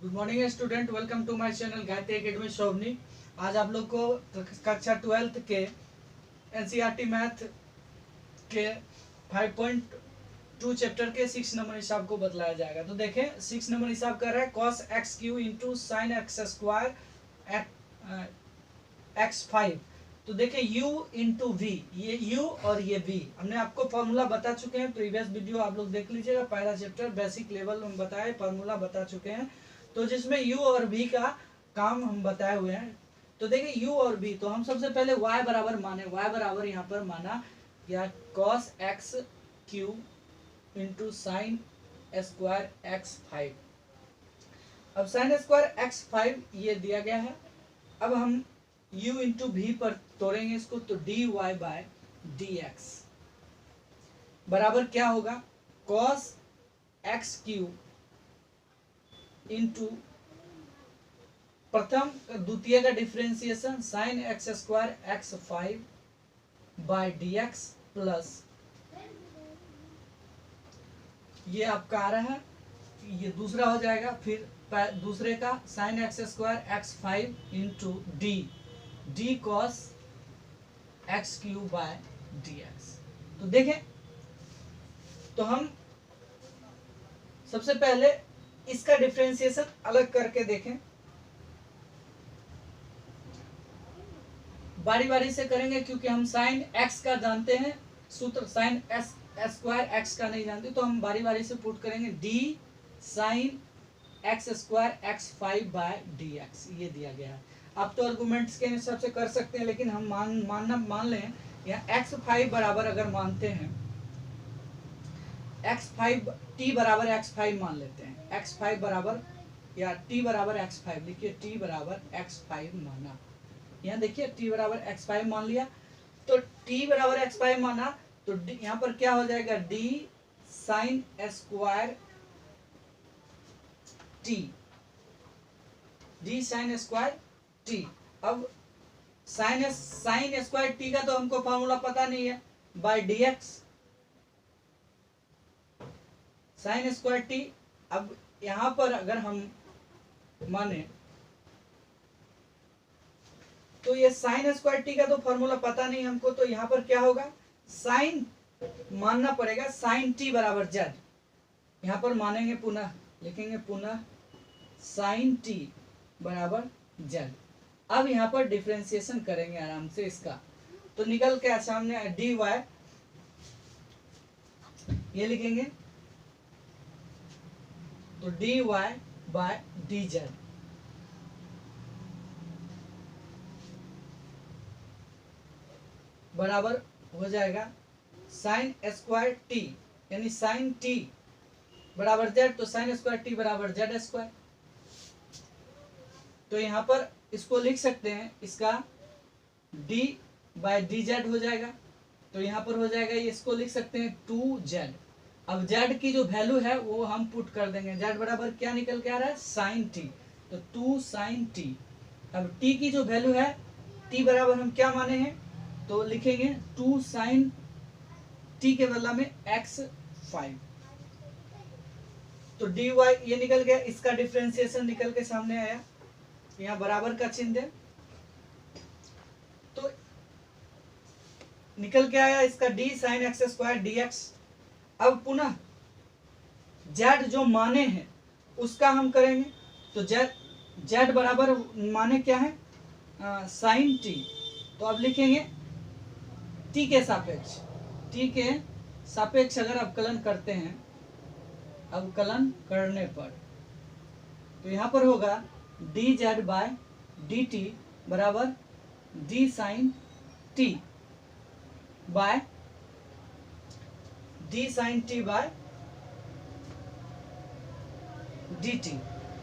Good morning student, welcome to my channel Gayatri academy Shobhani. आज आप लोग को कक्षा 12th के एनसीईआरटी मैथ के 5.2 चैप्टर के 6 नंबर हिसाब को बतलाया जाएगा। तो देखें, 6 नंबर हिसाब कर रहा है cos x q into sine x square x5। तो देखें u इंटू वी, ये u और ये v हमने आपको फॉर्मूला बता चुके हैं। प्रीवियस वीडियो आप लोग देख लीजिएगा, पहला चैप्टर बेसिक लेवल हम बताए, फॉर्मूला बता चुके हैं। तो जिसमें u और v का काम हम बताए हुए हैं। तो देखिए u और v, तो हम सबसे पहले y बराबर माने, y बराबर यहाँ पर माना या cos x Q into sine square x5। अब साइन स्क्वायर x5 ये दिया गया है। अब हम u इंटू वी पर तोड़ेंगे इसको, तो dy बाय डी एक्स बराबर क्या होगा, cos एक्स क्यू इंटू प्रथम द्वितीय का differentiation sine x square x5 by D x plus ये आपका आ रहा है, ये दूसरा हो जाएगा। फिर दूसरे का sine x square x5 into d cos x q by D x. तो देखें, तो हम सबसे पहले इसका डिफ्रेंसिएशन अलग करके देखें, बारी बारी से करेंगे क्योंकि हम साइन एक्स का जानते हैं सूत्र, साइन एस स्क्वायर एक्स का नहीं जानते। तो हम बारी बारी से पुट करेंगे d sine x square x5 by D x, ये दिया गया है। आप तो आर्गुमेंट्स के हिसाब से कर सकते हैं, लेकिन हम मान लें यहाँ x5 बराबर अगर मानते हैं, x5 t बराबर x5 मान लेते हैं, x5 बराबर या t बराबर x5 लिखिए, t बराबर x5 माना। यहाँ देखिए t बराबर x5 मान लिया, तो t बराबर x5 माना, तो यहाँ पर क्या हो जाएगा, d sine square t, d sine square t। अब साइन स्क्वायर t का तो हमको फॉर्मूला पता नहीं है, by dx sine square t। अब यहां पर अगर हम माने तो ये साइन स्क्वायर t का तो फॉर्मूला पता नहीं हमको, तो यहां पर क्या होगा, साइन मानना पड़ेगा, साइन t बराबर z। यहां पर मानेंगे, पुनः लिखेंगे, पुनः साइन t बराबर z। अब यहाँ पर डिफ्रेंसिएशन करेंगे आराम से इसका, तो निकल के सामने डी वाई ये लिखेंगे, तो d y by d z बराबर हो जाएगा साइन स्क्वायर टी, यानी साइन टी बराबर जेड, तो साइन स्क्वायर टी बराबर जेड स्क्वायर। तो यहाँ पर इसको लिख सकते हैं, इसका d बाय डी जेड हो जाएगा, तो यहाँ पर हो जाएगा, इसको लिख सकते हैं 2z। अब z की जो वैल्यू है वो हम पुट कर देंगे, z बराबर क्या निकल के आ रहा है, साइन t, तो 2 साइन t। अब t की जो वैल्यू है, t बराबर हम क्या माने हैं, तो लिखेंगे 2 साइन t के बदला में x5, तो dy ये निकल गया, इसका डिफ्रेंसिएशन निकल के सामने आया, यहाँ बराबर का चिन्ह दे, तो निकल के आया इसका d sign x square D x. अब पुनः z जो माने हैं उसका हम करेंगे, तो z बराबर माने क्या है, साइन t। तो अब लिखेंगे t के सापेक्ष अगर अवकलन करते हैं, अवकलन करने पर, तो यहाँ पर होगा d z by D T बराबर d sine t by d sine t by D t.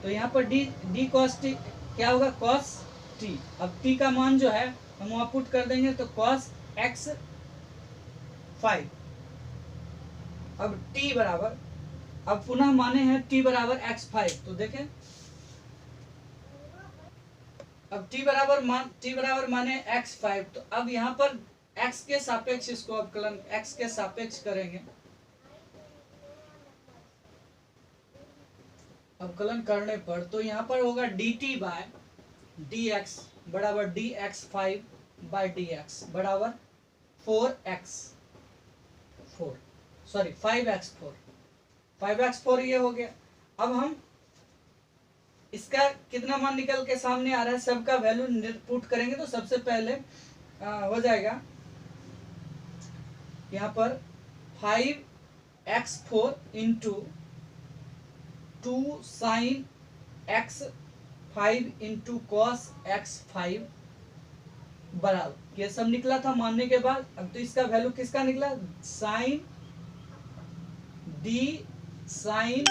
तो यहाँ पर डी कॉस टी क्या होगा, कॉस टी। अब टी का मान जो है हम वहां पुट कर देंगे, तो कॉस x5। अब टी बराबर, अब पुनः माने हैं t बराबर x5, तो देखें, अब t बराबर माने x5, तो अब यहाँ पर x के सापेक्ष इसको अवकलन x के सापेक्ष करेंगे, अवकलन करने पर तो यहाँ पर होगा d t by D x बराबर d x 5 by D x बराबर 5x4 ये हो गया। अब हम इसका कितना मान निकल के सामने आ रहा है, सबका वैल्यू पुट करेंगे तो सबसे पहले हो जाएगा यहाँ पर 5x4 into 2 sine x 5 into cos x 5 बराबर, ये सब निकला था मानने के बाद। अब तो इसका वैल्यू किसका निकला, sine d sine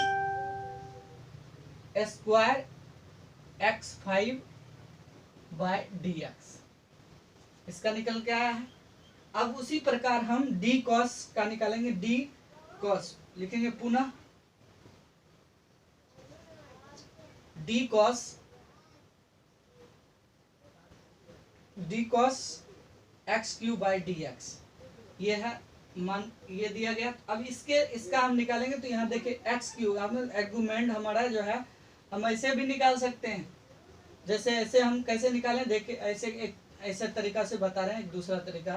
square x 5 by D x, इसका निकल के आया है। अब उसी प्रकार हम डी कॉस का निकालेंगे, डी कॉस लिखेंगे पुनः D cos x Q by D x, ये है मान, ये दिया गया। अब इसका हम निकालेंगे तो यहाँ देखिए एक्स क्यू आर्गुमेंट हमारा जो है हम ऐसे भी निकाल सकते हैं, जैसे ऐसे हम कैसे निकालें देखिए, ऐसे तरीका से बता रहे हैं एक दूसरा तरीका।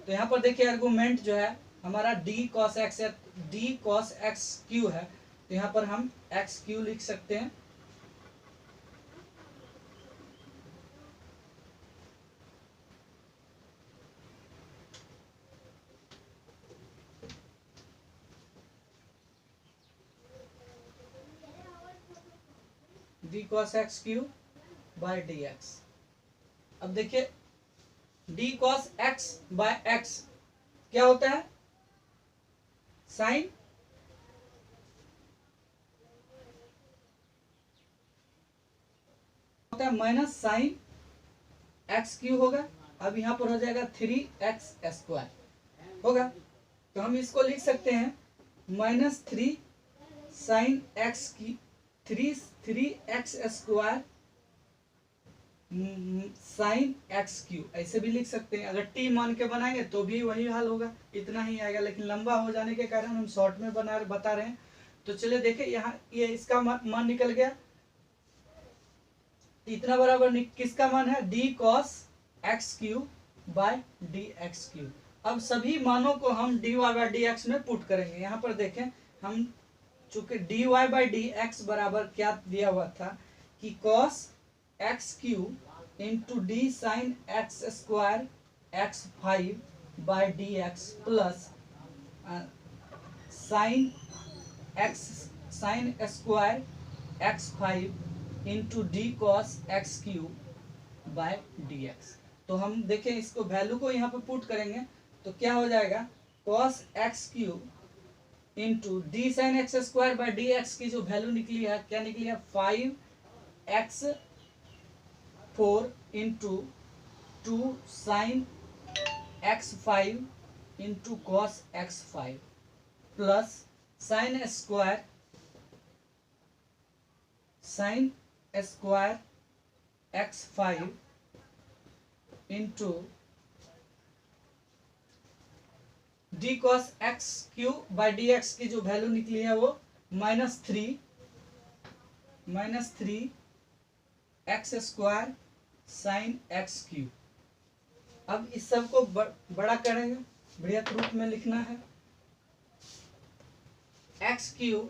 तो यहाँ पर देखिए आर्गुमेंट जो है हमारा डी कॉस एक्स क्यू है, तो यहाँ पर हम एक्स क्यू लिख सकते हैं। D cos x q by D x. अब देखिए d cos x by x क्या होता है, साइन होता है माइनस साइन एक्स क्यू होगा। अब यहाँ पर हो जाएगा 3x स्क्वायर होगा, तो हम इसको लिख सकते हैं -3 साइन एक्स की 3x square sine x Q, ऐसे भी लिख सकते हैं। अगर टी मान के बनाएंगे तो भी वही हाल होगा, इतना ही आएगा, लेकिन लंबा हो जाने के कारण हम शॉर्ट में बता रहे हैं। तो चलिए देखिए यहाँ ये इसका मान निकल गया, इतना बराबर किसका मान है, d cos x q by D x q. अब सभी मानों को हम d y by D x में पुट करेंगे। यहाँ पर देखें हम चूंकि d y by D x बराबर क्या दिया हुआ था कि cos x q into d sine x square x 5 by D x plus sine square x 5 into d cos x q by D x. तो हम देखें इसको वैल्यू को यहाँ पे पुट करेंगे तो क्या हो जाएगा, cos x q into d sine x square by D x की जो वैल्यू निकली है, क्या निकली है, 5x4 into 2 sine x 5 into cos x 5 plus sine square x 5 into d cos x Q by D x की जो value निकली है वो -3 x square sine x q. अब इस सब को बड़ा करेंगे, बृहत रूप में लिखना है। एक्स क्यू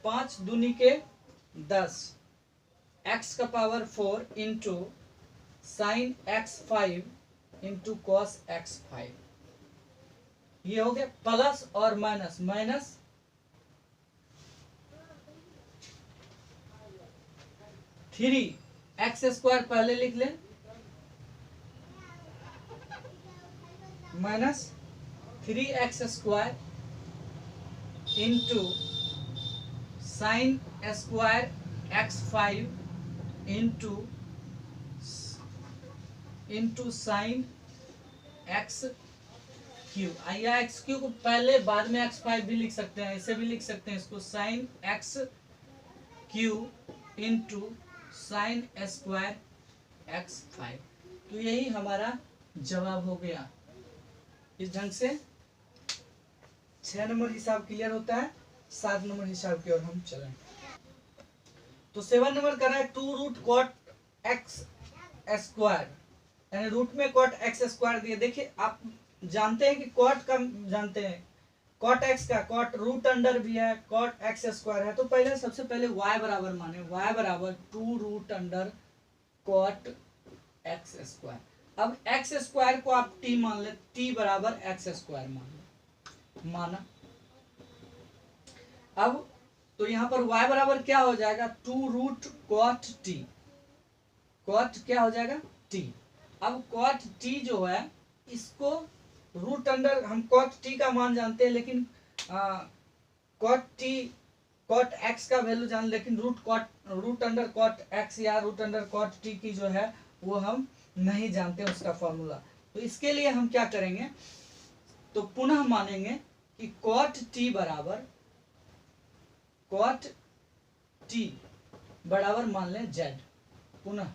5 दूनी के 10 एक्स का power 4 into sine x 5 into cos x 5, ये हो गया प्लस और माइनस, -3 एक्स स्क्वायर पहले लिख लें -3x square into sine square x 5 into sine x Q. आइए एक्स क्यू को पहले बाद में एक्स 5 भी लिख सकते हैं, ऐसे भी लिख सकते हैं इसको, sine x q into sine square x 5। तो यही हमारा जवाब हो गया। इस ढंग से 6 नंबर हिसाब क्लियर होता है। 7 नंबर हिसाब की ओर हम चलें। तो 7 नंबर कर रहा है 2 रूट कॉट एक्स स्क्वायर, यानी रूट में कॉट एक्स स्क्वायर दिया। देखिए आप जानते हैं कि कॉट का जानते हैं, कॉट एक्स का कॉट रूट अंडर भी है, कॉट एक्स स्क्वायर है। तो पहले सबसे पहले y बराबर माने, y बराबर 2 root under cot x square. अब एक्स स्क्वायर को आप t मान ले, t बराबर एक्स स्क्वायर मान ले, माना। अब तो यहां पर y बराबर क्या हो जाएगा 2 रूट कॉट t, कॉट क्या हो जाएगा t। अब कॉट t जो है इसको रूट अंडर, हम कॉट t का मान जानते हैं लेकिन कॉट t कॉट x का वैल्यू जान, लेकिन रूट अंडर कॉट x या रूट अंडर कॉट t की जो है वो हम नहीं जानते उसका फॉर्मूला। तो इसके लिए हम क्या करेंगे, तो पुनः मानेंगे कि कॉट t बराबर कॉट t बराबर मान लें z, पुनः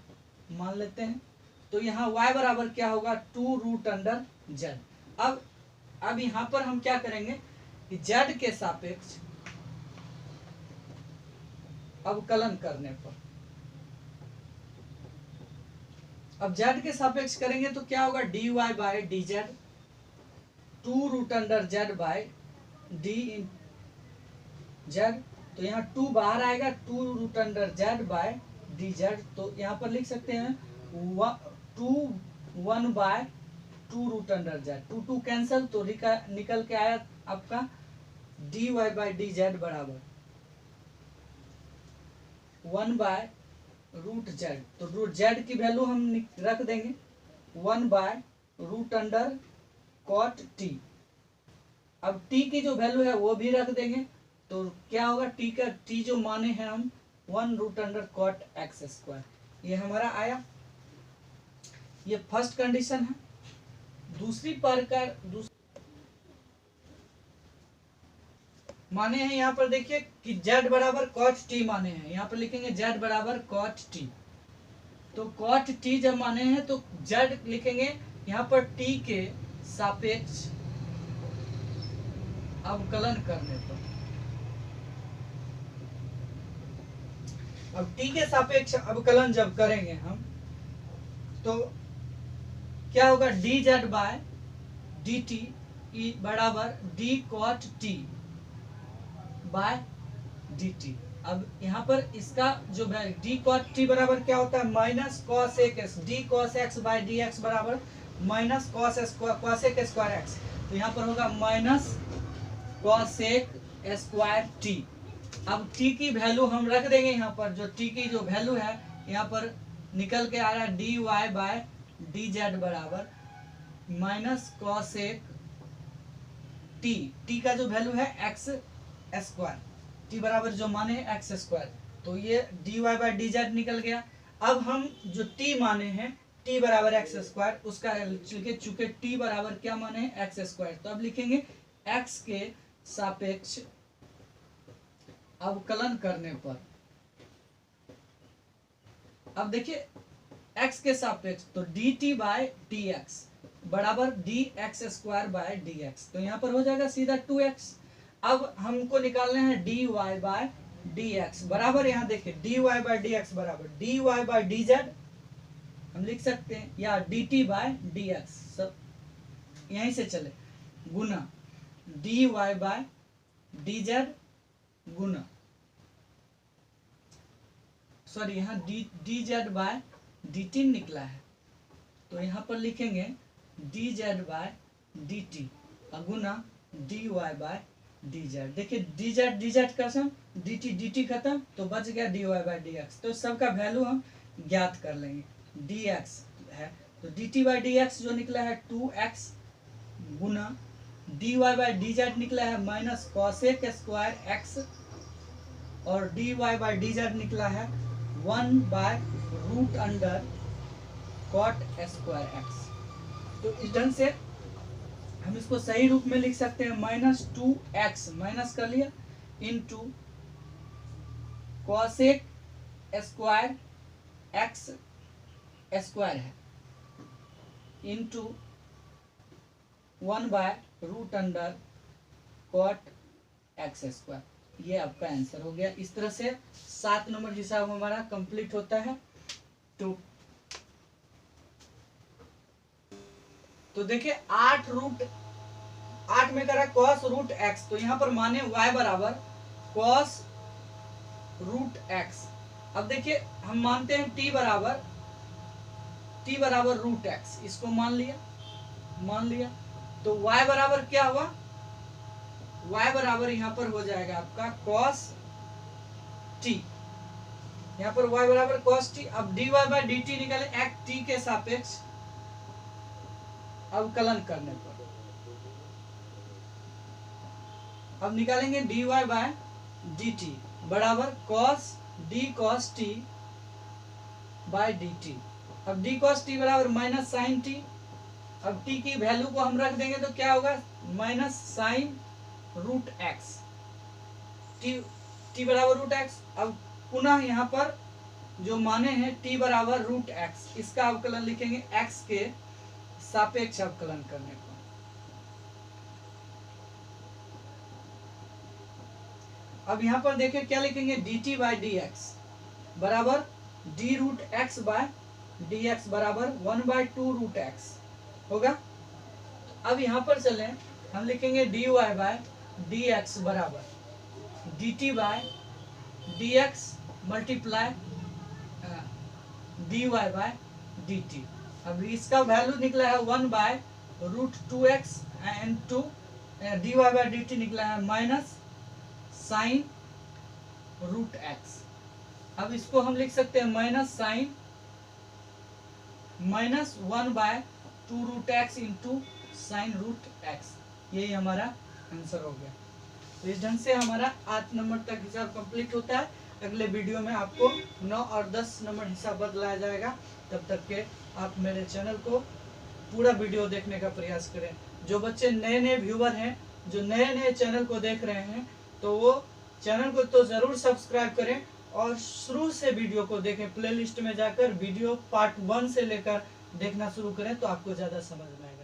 मान लेते हैं। तो यहाँ y बराबर क्या होगा 2 रूट अंडर z। अब यहाँ पर हम क्या करेंगे कि z के सापेक्ष अवकलन करने पर, अब z के सापेक्ष करेंगे तो क्या होगा dy by d z, 2 root under z by d z. तो यहाँ 2 बाहर आएगा, 2 root under z by d z. तो यहाँ पर लिख सकते हैं 1 by 2 root under z, 2 cancel, तो निकल के आया आपका dy बाय डी जेड बराबर 1 बाय रूट जेड। तो रूट जेड की वैल्यू हम रख देंगे 1 by root under cot t. अब टी की जो वैल्यू है वो भी रख देंगे, तो क्या होगा टी का टी जो माने हैं हम 1 root under cot x square, ये हमारा आया। ये फर्स्ट कंडीशन है। दूसरी प्रकार माने हैं यहाँ पर देखिए कि z बराबर कॉट टी माने हैं, यहाँ पर लिखेंगे z बराबर कॉट टी। तो कॉट टी जब माने हैं तो z लिखेंगे यहाँ पर t के सापेक्ष अवकलन करने पर। अब t के सापेक्ष अवकलन जब करेंगे हम तो क्या होगा d z by D T बराबर d cot t by D T. अब यहाँ पर इसका जो डी कॉट टी बराबर क्या होता है minus cos x, d cos x by D x बराबर minus cosec square x. तो यहाँ पर होगा minus cosec square t. अब टी की वैल्यू हम रख देंगे यहाँ पर, जो टी की जो वैल्यू है यहाँ पर निकल के आ रहा है d y by d z बराबर minus cosec t. T का जो वैल्यू है एक्स स्क्वायर, टी बराबर जो माने है एक्स स्क्वायर, तो ये d y by d z निकल गया। अब हम जो टी माने हैं टी बराबर एक्स स्क्वायर, उसका लिखे चूंकि टी बराबर क्या माने हैं एक्स स्क्वायर, तो अब लिखेंगे एक्स के सापेक्ष अवकलन करने पर। अब देखिए x के सापेक्ष तो d t by D x बराबर d x square by D x, तो यहाँ पर हो जाएगा सीधा 2x। अब हमको निकालने हैं d y by D x बराबर, यहाँ देखिए d y by D x बराबर d y by d z हम लिख सकते हैं, या d t by D x, सब यहीं से चले, गुना d y by d z गुना, सॉरी यहाँ d z by D t निकला है, तो यहाँ पर लिखेंगे d z by D t गुना d y by d z. देखिए डी जेड का सम डी टी खत्म, तो बच गया d y by D x. तो सबका वैल्यू हम ज्ञात कर लेंगे। डी एक्स है तो d t by D x जो निकला है 2x गुना d y by d z निकला है माइनस कॉसेक स्क्वायर एक्स, और d y by d z निकला है 1 by root under cot square x. तो इस ढंग से हम इसको सही रूप में लिख सकते हैं -2x माइनस कर लिया into cosec square x square है into 1 by root under cot x square. ये आपका आंसर हो गया। इस तरह से 7 नंबर हिसाब हमारा कंप्लीट होता है। तो देखिए 8 में करा cos रूट एक्स, तो यहाँ पर माने y बराबर cos रूट एक्स। अब देखिए हम मानते हैं t बराबर रूट एक्स, इसको मान लिया तो y बराबर क्या हुआ, y बराबर यहाँ पर हो जाएगा आपका cos t, यहाँ पर y बराबर cos t। अब dy बाई डी टी निकाले एक t के सापेक्ष अवकलन करने पर, अब निकालेंगे dy बाय डी टी बराबर cos d cos t by D T. अब d cos t बराबर माइनस साइन t, अब t की वैल्यू को हम रख देंगे तो क्या होगा, minus sine root X, t बराबर रूट एक्स। अब पुनः यहाँ पर जो माने हैं t बराबर रूट एक्स, इसका अवकलन लिखेंगे x के सापेक्ष अवकलन करने को। अब यहाँ पर देखिए क्या लिखेंगे, dt बाई डी एक्स बराबर d root X by D x बराबर 1/2 रूट एक्स होगा। अब यहाँ पर चलें, हम लिखेंगे dy बाय डी एक्स बराबर dt by D X multiply dy by dt। अब इसका वैल्यू निकला है 1/√2x and dy by dt निकला है माइनस साइन रूट एक्स। अब इसको हम लिख सकते हैं minus sine minus 1/2 root X into sine root X, यही हमारा आंसर हो गया। तो इस ढंग से हमारा 8 नंबर तक हिसाब कंप्लीट होता है। अगले वीडियो में आपको 9 और 10 नंबर हिसाब बदलाया जाएगा। तब तक के आप मेरे चैनल को पूरा वीडियो देखने का प्रयास करें। जो बच्चे नए व्यूवर हैं, जो नए चैनल को देख रहे हैं, तो वो चैनल को तो ज़रूर सब्सक्राइब करें और शुरू से वीडियो को देखें। प्लेलिस्ट में जाकर वीडियो पार्ट 1 से लेकर देखना शुरू करें तो आपको ज़्यादा समझ में आएगा।